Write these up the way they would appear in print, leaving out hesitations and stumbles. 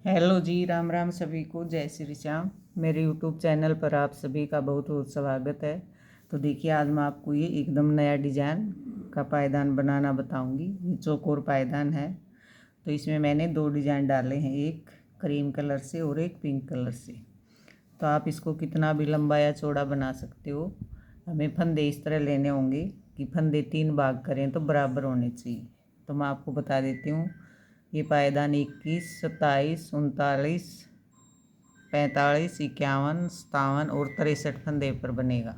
Hello जी, राम राम सभी को, जय श्री श्याम। मेरे यूट्यूब चैनल पर आप सभी का बहुत बहुत स्वागत है। तो देखिए, आज मैं आपको ये एकदम नया डिजाइन का पायदान बनाना बताऊंगी। ये चौकोर पायदान है। तो इसमें मैंने दो डिजाइन डाले हैं, एक क्रीम कलर से और एक पिंक कलर से। तो आप इसको कितना भी लंबा या चौड़ा बना सकते हो। हमें फंदे इस तरह लेने होंगे कि फंदे 3 भाग करें तो बराबर होने चाहिए। तो मैं आपको बता देती हूँ। ये पायदान 21, 27, 39, 45, 51, 57 और 63 फंदे पर बनेगा।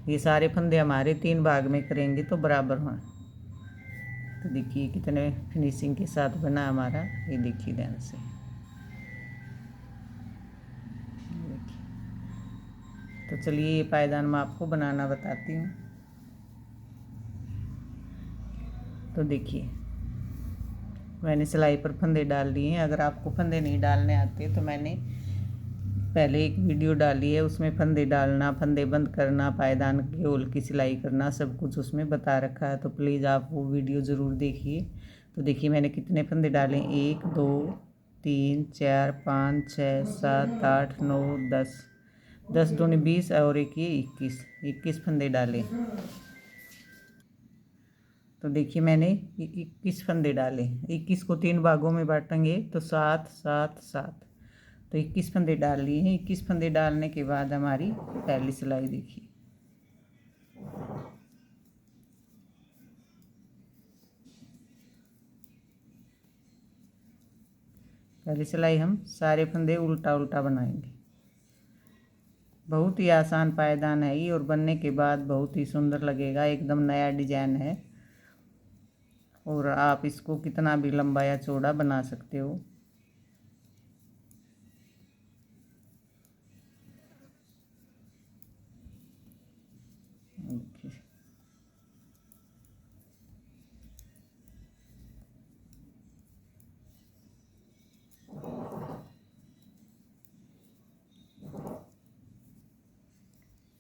ये सारे फंदे हमारे 3 भाग में करेंगे तो बराबर हों। तो देखिए कितने फिनिशिंग के साथ बना हमारा। ये देखिए ध्यान से। तो चलिए, ये पायदान मैं आपको बनाना बताती हूँ। तो देखिए, मैंने सिलाई पर फंदे डाल दिए हैं। अगर आपको फंदे नहीं डालने आते तो मैंने पहले एक वीडियो डाली है, उसमें फंदे डालना, फंदे बंद करना, पायदान की होल की सिलाई करना, सब कुछ उसमें बता रखा है। तो प्लीज़ आप वो वीडियो ज़रूर देखिए। तो देखिए मैंने कितने फंदे डाले, 1 2 3 4 5 6 7 8 9 10, 10 दूनी 20 और एक ये 21 फंदे डाले। तो देखिए मैंने 21 फंदे डाले। 21 को 3 भागों में बांटेंगे तो 7 7 7। तो 21 फंदे डाल लिए हैं। 21 फंदे डालने के बाद हमारी पहली सिलाई देखिए। पहली सिलाई हम सारे फंदे उल्टा उल्टा बनाएंगे। बहुत ही आसान पायदान है ये, और बनने के बाद बहुत ही सुंदर लगेगा। एकदम नया डिजाइन है और आप इसको कितना भी लंबा या चौड़ा बना सकते हो।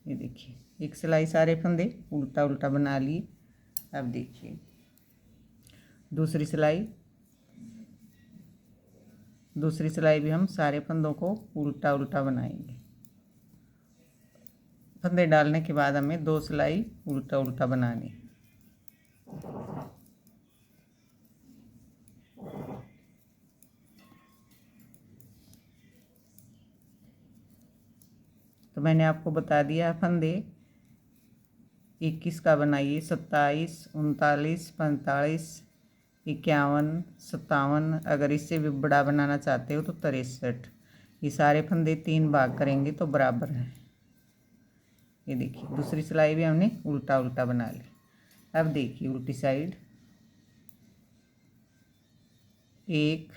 ये देखिए, एक सिलाई सारे फंदे उल्टा उल्टा बना लिए। अब देखिए दूसरी सिलाई भी हम सारे फंदों को उल्टा उल्टा बनाएंगे। फंदे डालने के बाद हमें 2 सिलाई उल्टा उल्टा बनानी। तो मैंने आपको बता दिया, फंदे 21 का बनाइए, 27, 39, 45, 51, 57। अगर इससे भी बड़ा बनाना चाहते हो तो 63। ये सारे फंदे 3 भाग करेंगे तो बराबर है। ये देखिए, दूसरी सिलाई भी हमने उल्टा उल्टा बना ली। अब देखिए उल्टी साइड। 1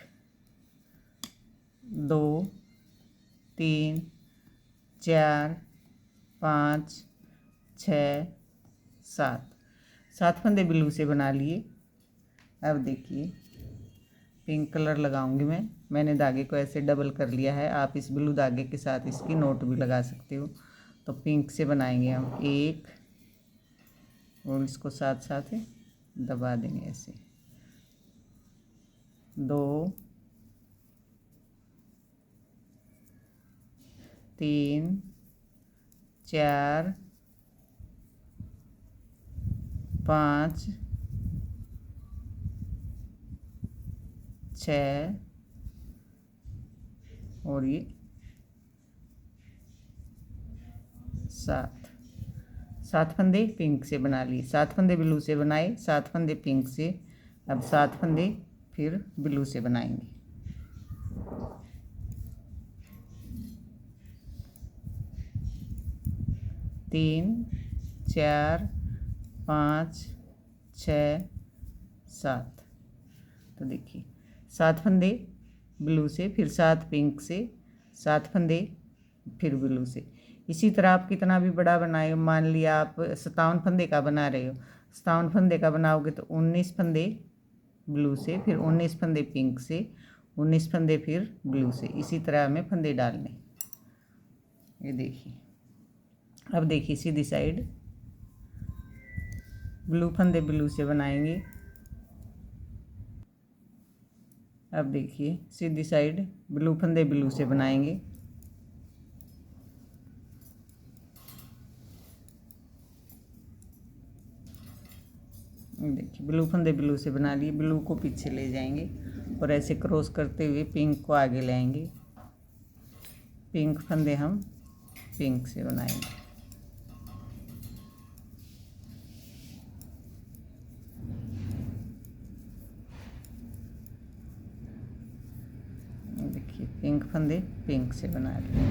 2 3 4 5 6 7, 7 फंदे ब्लू से बना लिए। अब देखिए, पिंक कलर लगाऊंगी मैंने धागे को ऐसे डबल कर लिया है। आप इस ब्लू धागे के साथ इसकी नोट भी लगा सकते हो। तो पिंक से बनाएंगे हम 1, और इसको साथ साथ दबा देंगे ऐसे। 2 3 4 5 6 और ये 7। 7 फंदे पिंक से बना लिए। 7 फंदे ब्लू से बनाए, 7 फंदे पिंक से। अब 7 फंदे फिर ब्लू से बनाएंगे। 3 4 5 6 7। तो देखिए, 7 फंदे ब्लू से, फिर 7 पिंक से, 7 फंदे फिर ब्लू से। इसी तरह आप कितना भी बड़ा बनाए, मान लिया आप 57 फंदे का बना रहे हो, 57 फंदे का बनाओगे तो 19 फंदे ब्लू से, फिर 19 फंदे पिंक से, 19 फंदे फिर ब्लू से। इसी तरह हमें फंदे डालने। ये देखिए, अब देखिए सीधी साइड ब्लू फंदे ब्लू से बनाएंगे। अब देखिए सीधी साइड ब्लू फंदे ब्लू से बनाएंगे। देखिए ब्लू फंदे ब्लू से बना लिए। ब्लू को पीछे ले जाएंगे और ऐसे क्रॉस करते हुए पिंक को आगे लाएंगे। पिंक फंदे हम पिंक से बनाएंगे। देखिए पिंक फंदे पिंक से बना लिए।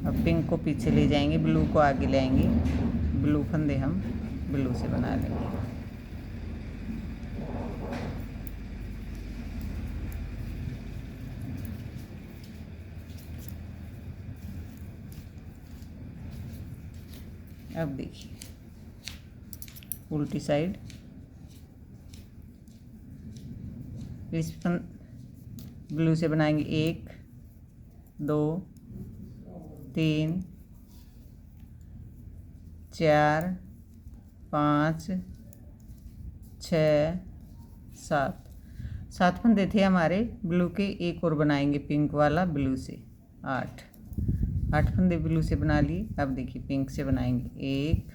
अब पिंक को पीछे ले जाएंगे, ब्लू को आगे लाएंगे। ब्लू फंदे हम ब्लू से बना लेंगे। अब देखिए उल्टी साइड इस ब्लू से बनाएंगे 1 2 3 4 5 6 7 फंदे थे हमारे ब्लू के। एक और बनाएंगे पिंक वाला ब्लू से। 8 फंदे ब्लू से बना लिए। अब देखिए पिंक से बनाएंगे 1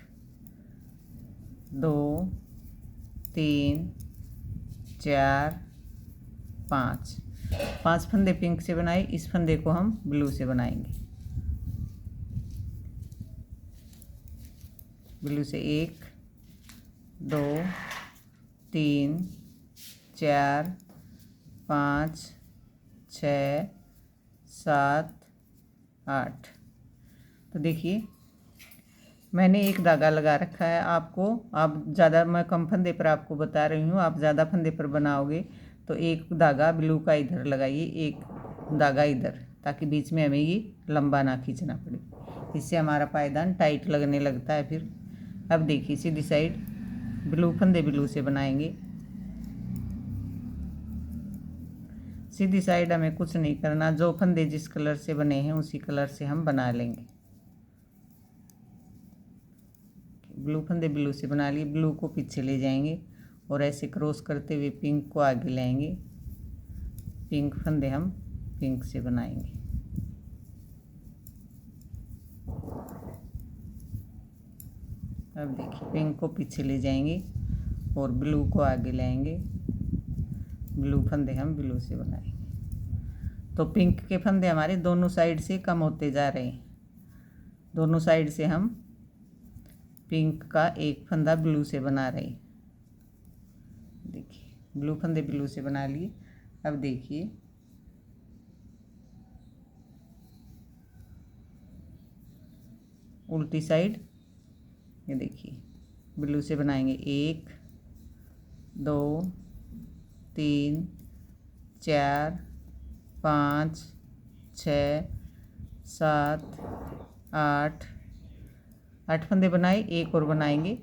2 3 4 5 फंदे पिंक से बनाए। इस फंदे को हम ब्लू से बनाएंगे। ब्लू से 1 2 3 4 5 6 7 8। तो देखिए मैंने एक धागा लगा रखा है। आपको आप ज़्यादा, मैं कम फंदे पर आपको बता रही हूँ, आप ज़्यादा फंदे पर बनाओगे तो एक धागा ब्लू का इधर लगाइए, एक धागा इधर, ताकि बीच में हमें ये लंबा ना खींचना पड़े। इससे हमारा पायदान टाइट लगने लगता है फिर। अब देखिए सीधी साइड ब्लू फंदे ब्लू से बनाएंगे। सीधी साइड हमें कुछ नहीं करना, जो फंदे जिस कलर से बने हैं उसी कलर से हम बना लेंगे। ब्लू फंदे ब्लू से बना लिए। ब्लू को पीछे ले जाएंगे और ऐसे क्रॉस करते हुए पिंक को आगे लाएंगे। पिंक फंदे हम पिंक से बनाएंगे। अब देखिए पिंक को पीछे ले जाएंगे और ब्लू को आगे लाएंगे। ब्लू फंदे हम ब्लू से बनाएंगे। तो पिंक के फंदे हमारे दोनों साइड से कम होते जा रहे हैं। दोनों साइड से हम पिंक का एक फंदा ब्लू से बना रहे हैं। देखिए ब्लू फंदे ब्लू से बना लिए। अब देखिए उल्टी साइड, ये देखिए ब्लू से बनाएंगे 1 2 3 4 5 6 7 8 फंदे बनाए। एक और बनाएंगे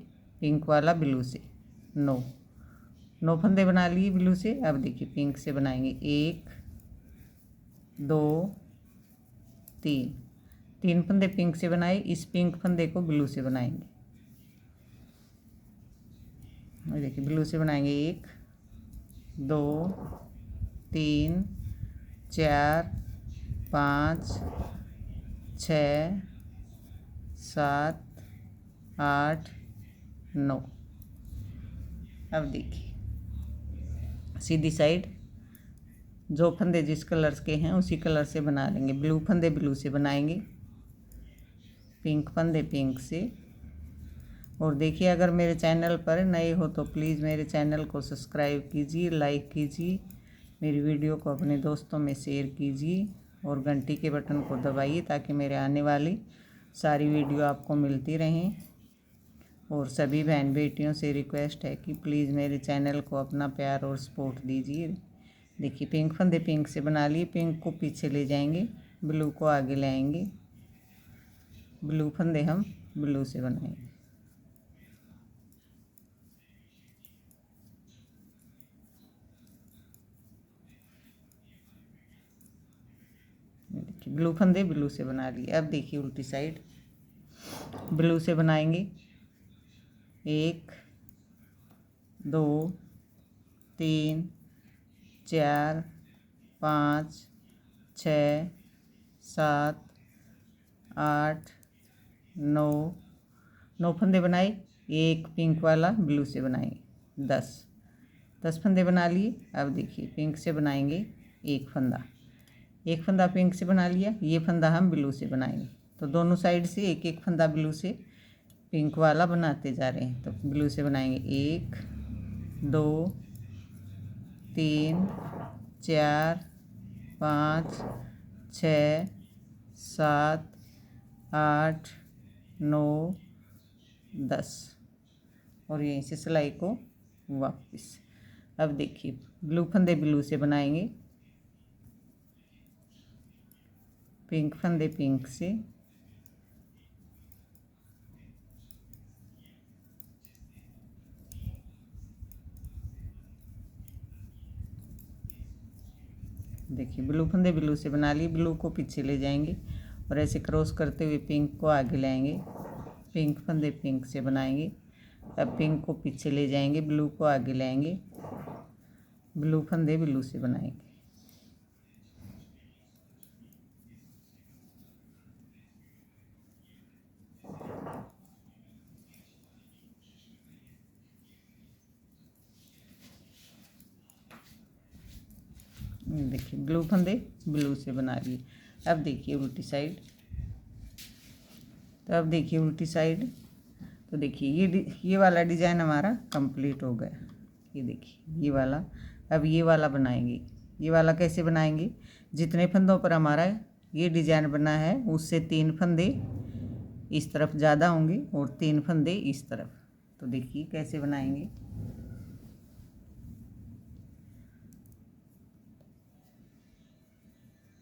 पिंक वाला ब्लू से। 9 फंदे बना लिए ब्लू से। अब देखिए पिंक से बनाएंगे 1 2 3 फंदे पिंक से बनाए। इस पिंक फंदे को ब्लू से बनाएंगे। और देखिए ब्लू से बनाएंगे 1 2 3 4 5 6 7 8 9। अब देखिए सीधी साइड जो फंदे जिस कलर के हैं उसी कलर से बना लेंगे। ब्लू फंदे ब्लू से बनाएंगे, पिंक फंदे पिंक से। और देखिए अगर मेरे चैनल पर नए हो तो प्लीज़ मेरे चैनल को सब्सक्राइब कीजिए, लाइक कीजिए, मेरी वीडियो को अपने दोस्तों में शेयर कीजिए और घंटी के बटन को दबाइए ताकि मेरे आने वाली सारी वीडियो आपको मिलती रहें। और सभी बहन बेटियों से रिक्वेस्ट है कि प्लीज़ मेरे चैनल को अपना प्यार और सपोर्ट दीजिए। देखिए पिंक फंदे पिंक से बना लिए। पिंक को पीछे ले जाएंगे, ब्लू को आगे लाएंगे। ब्लू फंदे हम ब्लू से बनाएंगे। देखिए ब्लू फंदे ब्लू से बना लिए। अब देखिए उल्टी साइड ब्लू से बनाएंगे 1 2 3 4 5 6 7 8 9 9 फंदे बनाए, एक पिंक वाला ब्लू से बनाएंगे 10 फंदे बना लिए। अब देखिए पिंक से बनाएंगे एक फंदा पिंक से बना लिया, ये फंदा हम ब्लू से बनाएंगे। तो दोनों साइड से एक एक फंदा ब्लू से पिंक वाला बनाते जा रहे हैं। तो ब्लू से बनाएंगे 1 2 3 4 5 6 7 8 9 10 और यहीं से सिलाई को वापस। अब देखिए ब्लू फंदे ब्लू से बनाएंगे, पिंक फंदे पिंक से, देखिए ब्लू फंदे ब्लू से बना लिए, ब्लू को पीछे ले जाएंगे और ऐसे क्रॉस करते हुए पिंक को आगे लाएंगे, पिंक फंदे पिंक से बनाएंगे। अब पिंक को पीछे ले जाएंगे, ब्लू को आगे लाएंगे, ब्लू फंदे ब्लू से बनाएंगे। देखिए ब्लू फंदे ब्लू से बना लिए। अब देखिए उल्टी साइड, तो अब देखिए उल्टी साइड, तो देखिए ये वाला डिज़ाइन हमारा कंप्लीट हो गया। ये देखिए ये वाला, अब ये वाला बनाएंगे। ये वाला कैसे बनाएंगे, जितने फंदों पर हमारा ये डिज़ाइन बना है उससे 3 फंदे इस तरफ ज़्यादा होंगे और 3 फंदे इस तरफ। तो देखिए कैसे बनाएंगे।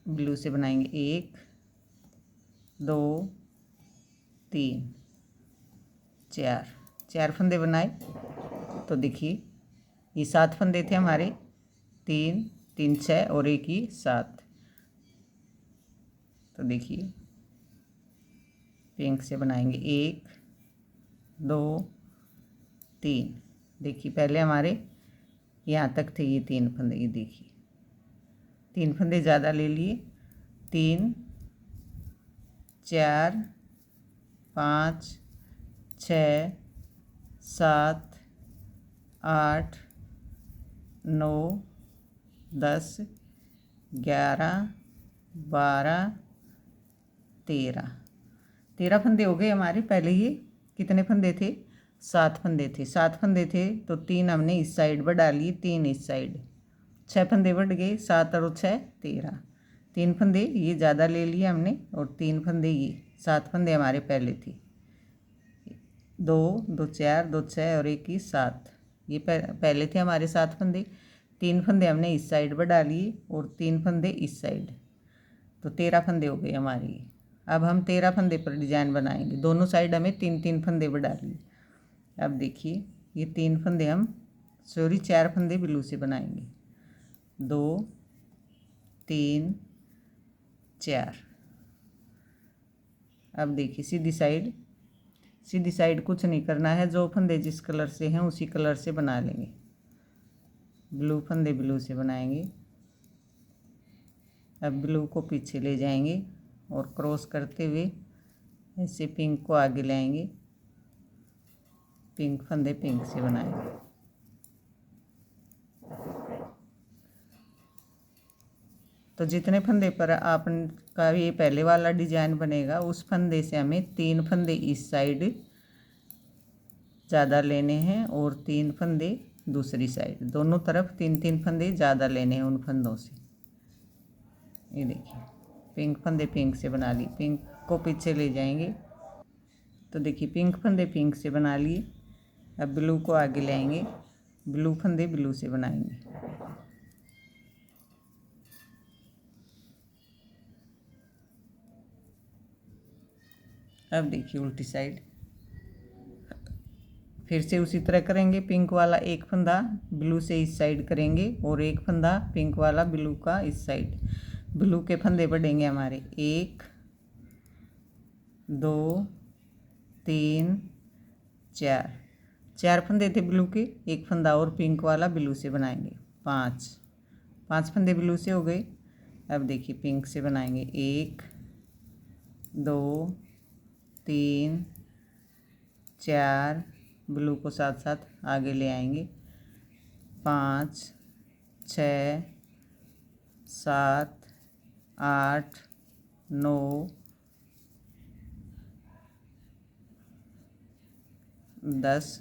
ब्लू से बनाएंगे 1 2 3 4 फंदे बनाए। तो देखिए ये 7 फंदे थे हमारे, 3 3 6 और एक ही 7। तो देखिए पिंक से बनाएंगे 1 2 3। देखिए पहले हमारे यहाँ तक थे ये 3 फंदे, ये देखिए 3 फंदे ज़्यादा ले लिए, 3 4 5 6 7 8 9 10 11 12 13 फंदे हो गए हमारे। पहले ये कितने फंदे थे, 7 फंदे थे। 7 फंदे थे तो 3 हमने इस साइड बढ़ा लिए, 3 इस साइड, 6 फंदे बढ़ गए, 7 और 6 13। 3 फंदे ये ज़्यादा ले लिए हमने और 3 फंदे ये, 7 फंदे हमारे पहले थे, 2 2 4 2 6 और एक ही 7। ये पहले थे हमारे 7 फंदे। 3 फंदे हमने इस साइड बढ़ा लिए और 3 फंदे इस साइड, तो 13 फंदे हो गए हमारे ये। अब हम 13 फंदे पर डिजाइन बनाएंगे। दोनों साइड हमें 3 3 फंदे बढ़ा लिए। अब देखिए ये 3 फंदे हम 4 फंदे ब्लू से बनाएंगे, 2 3 4। अब देखिए सीधी साइड कुछ नहीं करना है, जो फंदे जिस कलर से हैं उसी कलर से बना लेंगे। ब्लू फंदे ब्लू से बनाएंगे। अब ब्लू को पीछे ले जाएंगे और क्रॉस करते हुए ऐसे पिंक को आगे लाएंगे, पिंक फंदे पिंक से बनाएंगे। तो जितने फंदे पर आपका ये पहले वाला डिजाइन बनेगा उस फंदे से हमें 3 फंदे इस साइड ज़्यादा लेने हैं और 3 फंदे दूसरी साइड, दोनों तरफ 3 3 फंदे ज़्यादा लेने हैं उन फंदों से। ये देखिए पिंक फंदे पिंक से बना ली, पिंक को पीछे ले जाएंगे। तो देखिए पिंक फंदे पिंक से बना लिए। अब ब्लू को आगे लाएंगे, ब्लू फंदे ब्लू से बनाएंगे। अब देखिए उल्टी साइड, फिर से उसी तरह करेंगे। पिंक वाला एक फंदा ब्लू से इस साइड करेंगे और एक फंदा पिंक वाला ब्लू का इस साइड। ब्लू के फंदे बढ़ेंगे हमारे 1 2 3 4 फंदे थे ब्लू के, एक फंदा और पिंक वाला ब्लू से बनाएंगे 5 5 फंदे ब्लू से हो गए। अब देखिए पिंक से बनाएंगे 1 2 3 4, ब्लू को साथ साथ आगे ले आएंगे, 5 6 7 8 9 10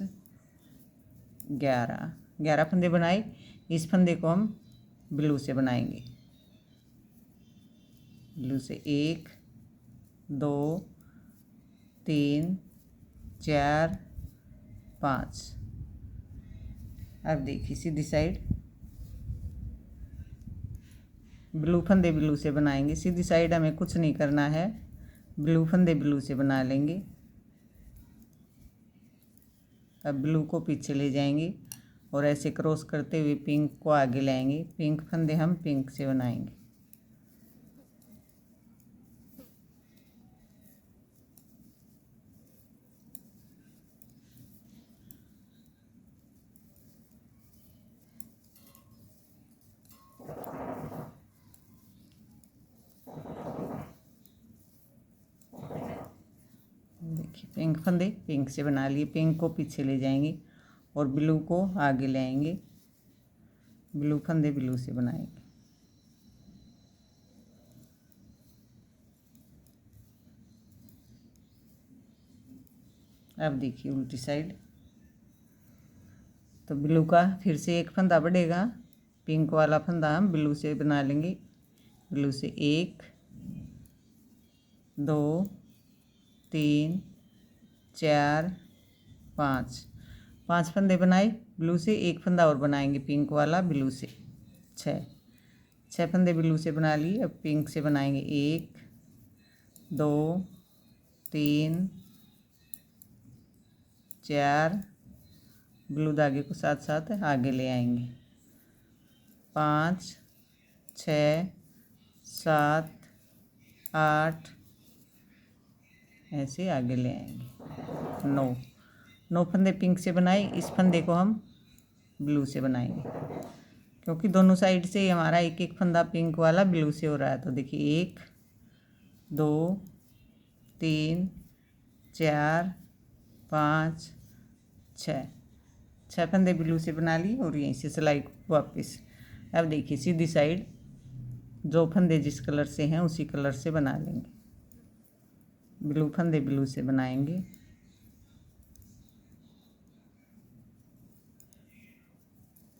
11 फंदे बनाए। इस फंदे को हम ब्लू से बनाएंगे। ब्लू से 1 2 3 4 5। अब देखिए सीधी साइड ब्लू फंदे ब्लू से बनाएंगे। सीधी साइड हमें कुछ नहीं करना है, ब्लू फंदे ब्लू से बना लेंगे। अब ब्लू को पीछे ले जाएंगे और ऐसे क्रॉस करते हुए पिंक को आगे लाएंगे। पिंक फंदे हम पिंक से बनाएंगे। देखिए पिंक फंदे पिंक से बना लिए। पिंक को पीछे ले जाएंगे और ब्लू को आगे ले आएंगे। ब्लू फंदे ब्लू से बनाएंगे। अब देखिए उल्टी साइड, तो ब्लू का फिर से एक फंदा बढ़ेगा, पिंक वाला फंदा हम ब्लू से बना लेंगे। ब्लू से 1 2 3 4 5 फंदे बनाए। ब्लू से एक फंदा और बनाएंगे पिंक वाला ब्लू से। 6 फंदे ब्लू से बना लिए। अब पिंक से बनाएंगे 1 2 3 4, ब्लू धागे को साथ साथ आगे ले आएंगे, 5 6 7 8, ऐसे आगे ले आएंगे। 9 फंदे पिंक से बनाए। इस फंदे को हम ब्लू से बनाएंगे, क्योंकि दोनों साइड से हमारा एक एक फंदा पिंक वाला ब्लू से हो रहा है। तो देखिए 1 2 3 4 5 6 फंदे ब्लू से बना लिए और यहीं से सिलाई को वापस। अब देखिए सीधी साइड जो फंदे जिस कलर से हैं उसी कलर से बना लेंगे। ब्लू फंदे ब्लू से बनाएंगे।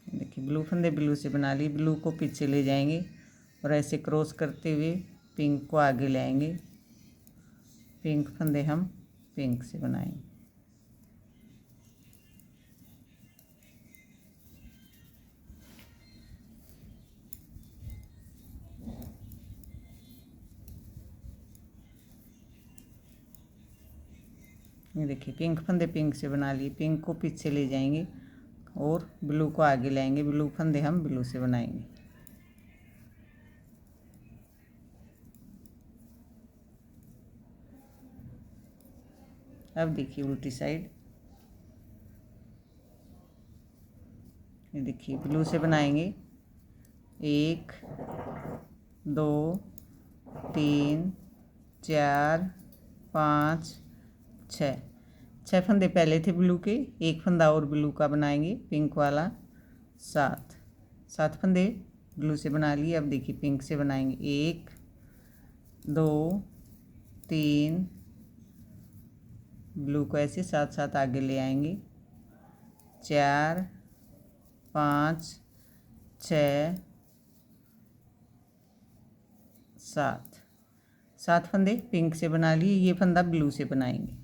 देखिए ब्लू फंदे ब्लू से बना लिए। ब्लू को पीछे ले जाएंगे और ऐसे क्रॉस करते हुए पिंक को आगे ले आएंगे। पिंक फंदे हम पिंक से बनाएंगे। ये देखिए पिंक फंदे पिंक से बना लिए। पिंक को पीछे ले जाएंगे और ब्लू को आगे लाएंगे। ब्लू फंदे हम ब्लू से बनाएंगे। अब देखिए उल्टी साइड, ये देखिए ब्लू से बनाएंगे 1 2 3 4 5 6 फंदे पहले थे ब्लू के, एक फंदा और ब्लू का बनाएंगे पिंक वाला। 7 फंदे ब्लू से बना लिए। अब देखिए पिंक से बनाएंगे 1 2 3, ब्लू को ऐसे साथ साथ आगे ले आएंगे, 4 5 6 7 फंदे पिंक से बना लिए। ये फंदा ब्लू से बनाएंगे।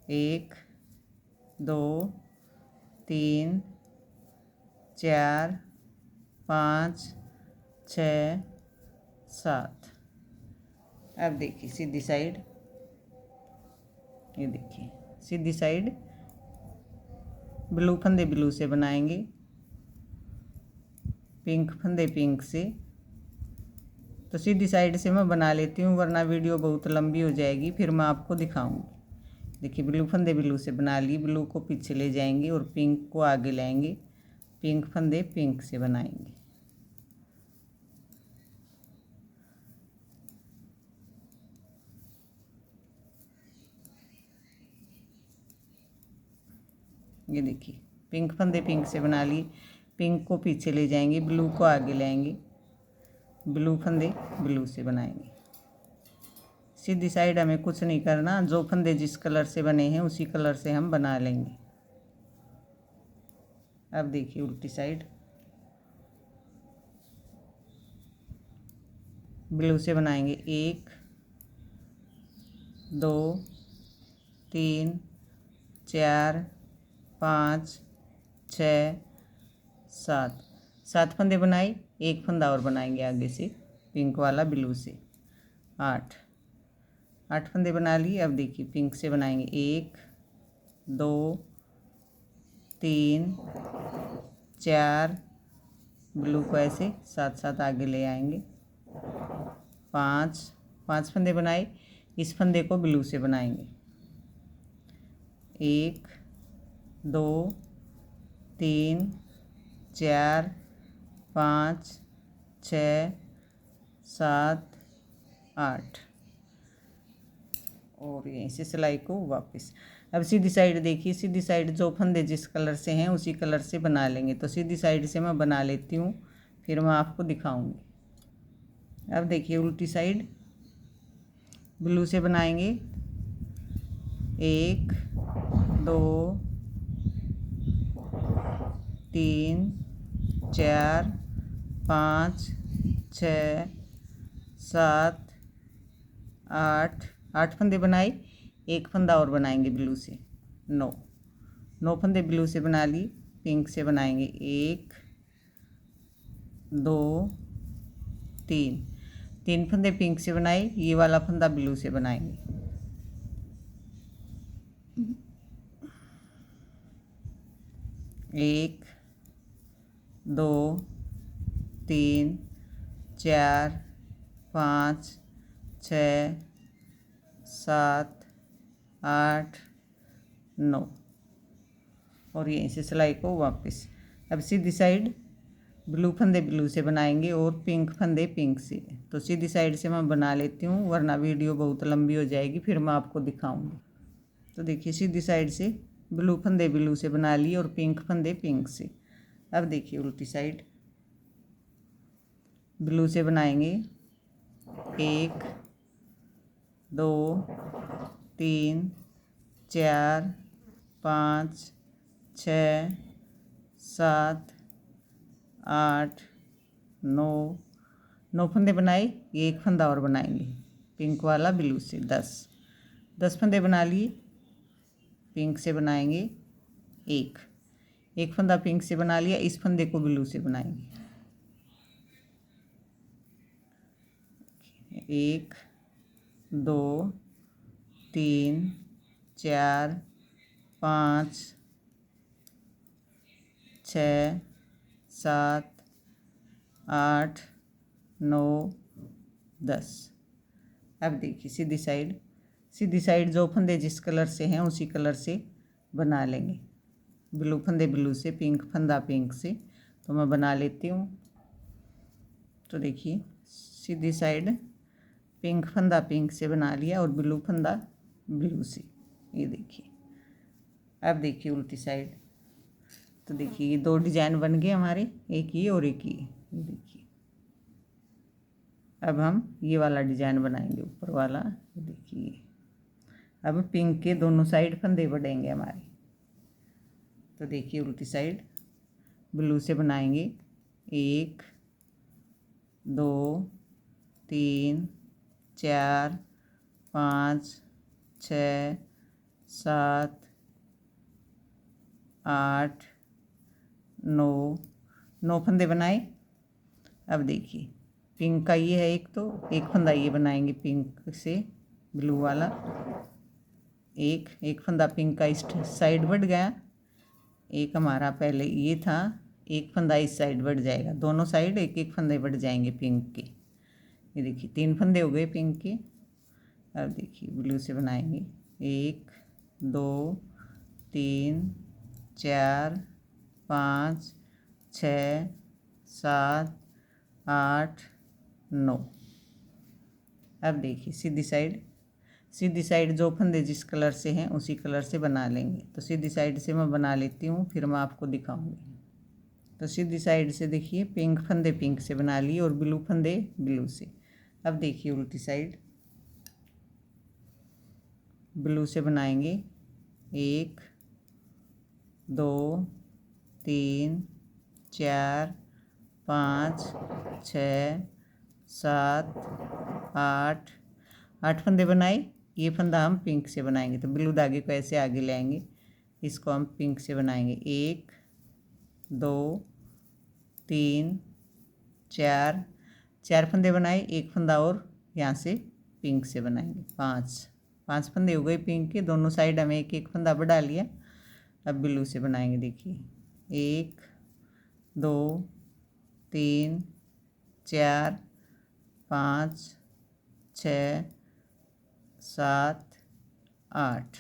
1 2 3 4 5 6 7। अब देखिए सीधी साइड, ये देखिए सीधी साइड ब्लू फंदे ब्लू से बनाएंगे। पिंक फंदे पिंक से। तो सीधी साइड से मैं बना लेती हूँ, वरना वीडियो बहुत लंबी हो जाएगी, फिर मैं आपको दिखाऊंगी। देखिए ब्लू फंदे ब्लू से बना ली। ब्लू को पीछे ले जाएंगे और पिंक को आगे लाएंगे। पिंक फंदे पिंक से बनाएंगे। ये देखिए पिंक फंदे पिंक से बना लिए, पिंक को पीछे ले जाएंगे, ब्लू को आगे लाएंगे, ब्लू फंदे ब्लू से बनाएंगे। सीधी साइड हमें कुछ नहीं करना, जो फंदे जिस कलर से बने हैं उसी कलर से हम बना लेंगे। अब देखिए उल्टी साइड ब्लू से बनाएंगे 1 2 3 4 5 6 7 फंदे बनाए, एक फंदा और बनाएंगे आगे से पिंक वाला ब्लू से। 8 फंदे बना लिए। अब देखिए पिंक से बनाएंगे 1 2 3 4, ब्लू को ऐसे साथ साथ आगे ले आएंगे। 5 फंदे बनाए, इस फंदे को ब्लू से बनाएंगे। 1 2 3 4 5 6 7 8 और यहीं से सिलाई को वापस। अब सीधी साइड देखिए, सीधी साइड जो फंदे जिस कलर से हैं उसी कलर से बना लेंगे। तो सीधी साइड से मैं बना लेती हूँ, फिर मैं आपको दिखाऊंगी। अब देखिए उल्टी साइड ब्लू से बनाएंगे 1 2 3 4 5 6 7 8 फंदे बनाए, एक फंदा और बनाएंगे ब्लू से। 9 फंदे ब्लू से बना लिए। पिंक से बनाएंगे 1 2 3 फंदे पिंक से बनाए, ये वाला फंदा ब्लू से बनाएंगे। 1 2 3 4 5 6 7 8 9 और यहीं से सिलाई को वापस। अब सीधी साइड ब्लू फंदे ब्लू से बनाएंगे और पिंक फंदे पिंक से। तो सीधी साइड से मैं बना लेती हूँ, वरना वीडियो बहुत लंबी हो जाएगी, फिर मैं आपको दिखाऊंगी। तो देखिए सीधी साइड से ब्लू फंदे ब्लू से बना लिए और पिंक फंदे पिंक से। अब देखिए उल्टी साइड ब्लू से बनाएंगे 1 2 3 4 5 6 7 8 9 फंदे बनाए, एक फंदा और बनाएंगे पिंक वाला ब्लू से। 10 फंदे बना लिए। पिंक से बनाएंगे एक फंदा पिंक से बना लिया, इस फंदे को ब्लू से बनाएंगे। 1 2 3 4 5 6 7 8 9 10। अब देखिए सीधी साइड जो फंदे जिस कलर से हैं उसी कलर से बना लेंगे। ब्लू फंदे ब्लू से, पिंक फंदा पिंक से। तो मैं बना लेती हूँ। तो देखिए सीधी साइड पिंक फंदा पिंक से बना लिया और ब्लू फंदा ब्लू से। ये देखिए। अब देखिए उल्टी साइड। तो देखिए ये 2 डिजाइन बन गए हमारे, एक ये और एक ये देखिए। अब हम ये वाला डिजाइन बनाएंगे, ऊपर वाला। ये देखिए अब पिंक के दोनों साइड फंदे बढ़ेंगे हमारे। तो देखिए उल्टी साइड ब्लू से बनाएंगे 1 2 3 4 5 6 7 8 9 फंदे बनाए। अब देखिए पिंक का ये है एक फंदा ये बनाएंगे पिंक से ब्लू वाला। एक फंदा पिंक का इस साइड बढ़ गया, एक हमारा पहले ये था, एक फंदा इस साइड बढ़ जाएगा। दोनों साइड एक फंदे बढ़ जाएंगे पिंक के। ये देखिए 3 फंदे हो गए पिंक के। अब देखिए ब्लू से बनाएंगे 1 2 3 4 5 6 7 8 9। अब देखिए सीधी साइड जो फंदे जिस कलर से हैं उसी कलर से बना लेंगे। तो सीधी साइड से मैं बना लेती हूँ, फिर मैं आपको दिखाऊंगी। तो सीधी साइड से देखिए पिंक फंदे पिंक से बना लिए और ब्लू फंदे ब्लू से। अब देखिए उल्टी साइड ब्लू से बनाएंगे 1 2 3 4 5 6 7 8 फंदे बनाए। ये फंदा हम पिंक से बनाएंगे, तो ब्लू धागे को ऐसे आगे लाएंगे, इसको हम पिंक से बनाएंगे। 1 2 3 4 फंदे बनाए, एक फंदा और यहाँ से पिंक से बनाएंगे। 5 फंदे हो गए पिंक के, दोनों साइड हमें एक एक फंदा बढ़ा लिया। अब ब्लू से बनाएंगे। देखिए 1 2 3 4 5 6 7 8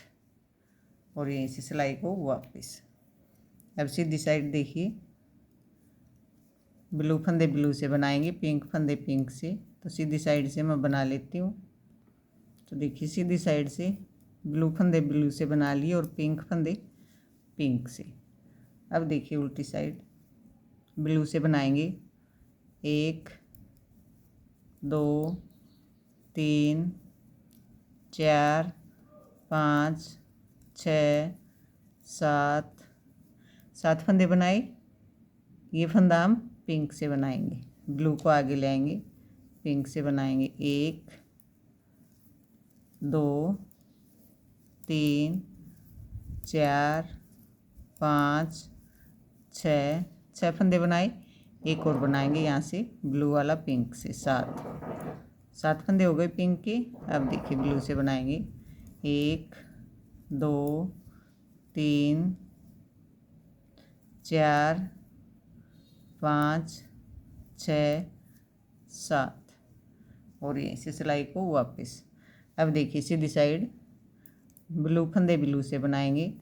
और यहीं से सिलाई को वापस। अब सीधी साइड देखिए ब्लू फंदे ब्लू से बनाएंगे, पिंक फंदे पिंक से। तो सीधी साइड से मैं बना लेती हूँ। तो देखिए सीधी साइड से ब्लू फंदे ब्लू से बना लिए और पिंक फंदे पिंक से। अब देखिए उल्टी साइड ब्लू से बनाएंगे 1 2 3 4 5 6 7 फंदे बनाए। ये फंदा हम पिंक से बनाएंगे, ब्लू को आगे लाएंगे, पिंक से बनाएंगे। 1 2 3 4 5 6 फंदे बनाए। एक और बनाएंगे यहाँ से ब्लू वाला पिंक से। 7 फंदे हो गए पिंक के। अब देखिए ब्लू से बनाएंगे 1 2 3 4 5 6 7 और यहीं से सिलाई को वापस। अब देखिए सीधी साइड ब्लू फंदे ब्लू से बनाएंगे।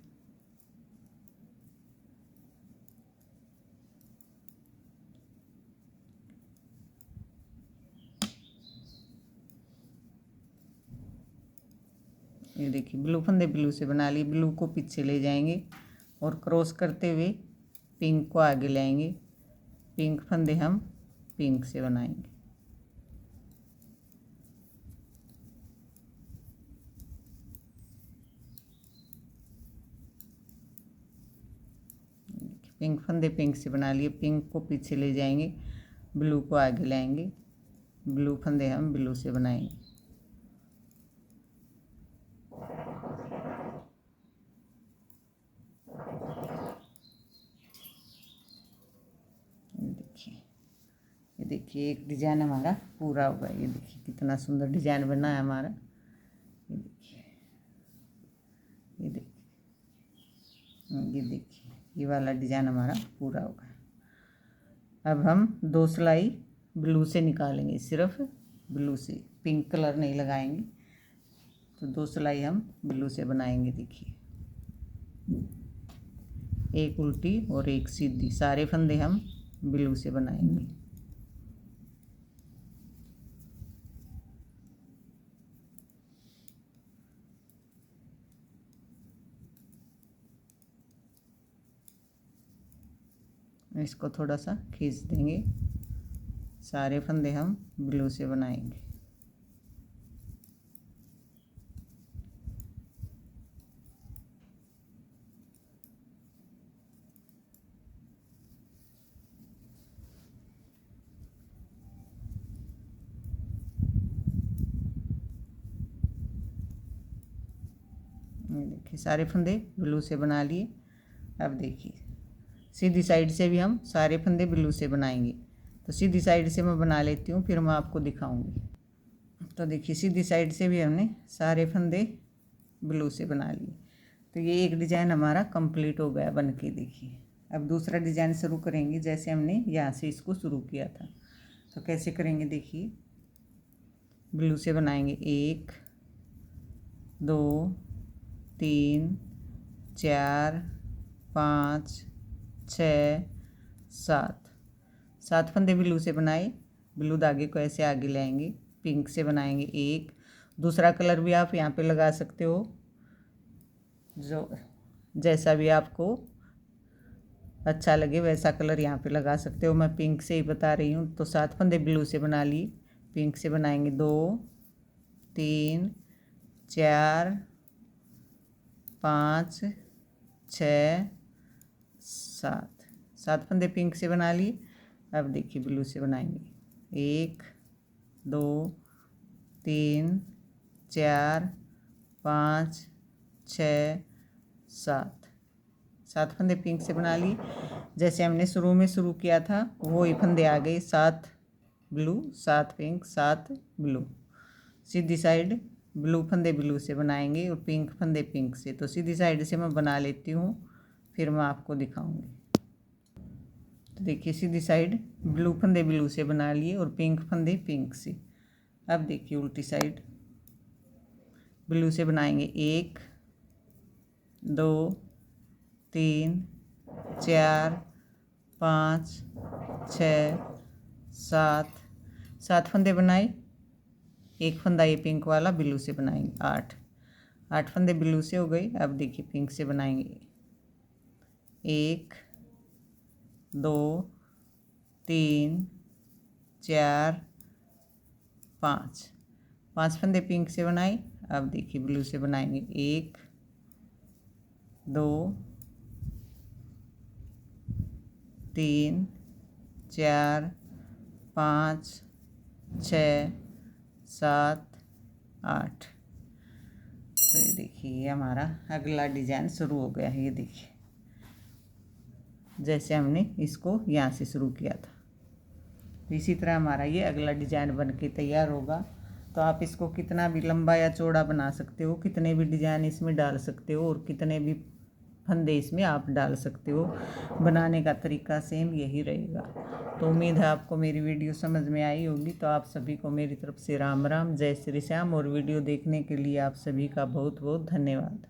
ये देखिए ब्लू फंदे ब्लू से बना लिए, ब्लू को पीछे ले जाएंगे और क्रॉस करते हुए पिंक को आगे लाएंगे। पिंक फंदे हम पिंक से बनाएंगे। पिंक फंदे पिंक से बना लिए, पिंक को पीछे ले जाएंगे, ब्लू को आगे लाएंगे, ब्लू फंदे हम ब्लू से बनाएंगे। ये देखिए एक डिजाइन हमारा पूरा होगा। ये देखिए कितना सुंदर डिजाइन बना है हमारा। ये देखिए ये देखिए ये देखिए ये वाला डिजाइन हमारा पूरा होगा। अब हम 2 सिलाई ब्लू से निकालेंगे, सिर्फ ब्लू से, पिंक कलर नहीं लगाएंगे। तो 2 सिलाई हम ब्लू से बनाएंगे। देखिए एक उल्टी और एक सीधी, सारे फंदे हम ब्लू से बनाएंगे। इसको थोड़ा सा खींच देंगे, सारे फंदे हम ब्लू से बनाएंगे। देखिए सारे फंदे ब्लू से बना लिए। अब देखिए सीधी साइड से भी हम सारे फंदे ब्लू से बनाएंगे। तो सीधी साइड से मैं बना लेती हूँ, फिर मैं आपको दिखाऊंगी। तो देखिए सीधी साइड से भी हमने सारे फंदे ब्लू से बना लिए। तो ये एक डिज़ाइन हमारा कंप्लीट हो गया बन के। देखिए अब दूसरा डिज़ाइन शुरू करेंगे, जैसे हमने यहाँ से इसको शुरू किया था। तो कैसे करेंगे देखिए, ब्लू से बनाएंगे 1 2 3 4 5 6 7 फंदे ब्लू से बनाए। ब्लू धागे को ऐसे आगे लाएंगे, पिंक से बनाएंगे 1 दूसरा कलर भी आप यहाँ पे लगा सकते हो, जो जैसा भी आपको अच्छा लगे वैसा कलर यहाँ पे लगा सकते हो। मैं पिंक से ही बता रही हूँ। तो 7 फंदे ब्लू से बना लिए, पिंक से बनाएंगे 2 3 4 5 6 7 फंदे पिंक से बना लिए। अब देखिए ब्लू से बनाएंगे 1 2 3 4 5 6 7 फंदे पिंक से बना लिए। जैसे हमने शुरू में शुरू किया था वो ही फंदे आ गए, 7 ब्लू 7 पिंक 7 ब्लू। सीधी साइड ब्लू फंदे ब्लू से बनाएंगे और पिंक फंदे पिंक से। तो सीधी साइड से मैं बना लेती हूँ, फिर मैं आपको दिखाऊंगी। तो देखिए सीधी साइड ब्लू फंदे ब्लू से बना लिए और पिंक फंदे पिंक से। अब देखिए उल्टी साइड ब्लू से बनाएंगे 1 2 3 4 5 6 7 फंदे बनाए, एक फंदा ये पिंक वाला ब्लू से बनाएंगे 8 फंदे ब्लू से हो गए। अब देखिए पिंक से बनाएंगे 1 2 3 4 5 फंदे पिंक से बनाए। अब देखिए ब्लू से बनाएंगे 1 2 3 4 5 6 7 8। तो ये देखिए ये हमारा अगला डिजाइन शुरू हो गया है। ये देखिए जैसे हमने इसको यहाँ से शुरू किया था, इसी तरह हमारा ये अगला डिजाइन बन के तैयार होगा। तो आप इसको कितना भी लंबा या चौड़ा बना सकते हो, कितने भी डिजाइन इसमें डाल सकते हो और कितने भी फंदे इसमें आप डाल सकते हो। बनाने का तरीका सेम यही रहेगा। तो उम्मीद है आपको मेरी वीडियो समझ में आई होगी। तो आप सभी को मेरी तरफ से राम राम, जय श्री श्याम। और वीडियो देखने के लिए आप सभी का बहुत बहुत धन्यवाद।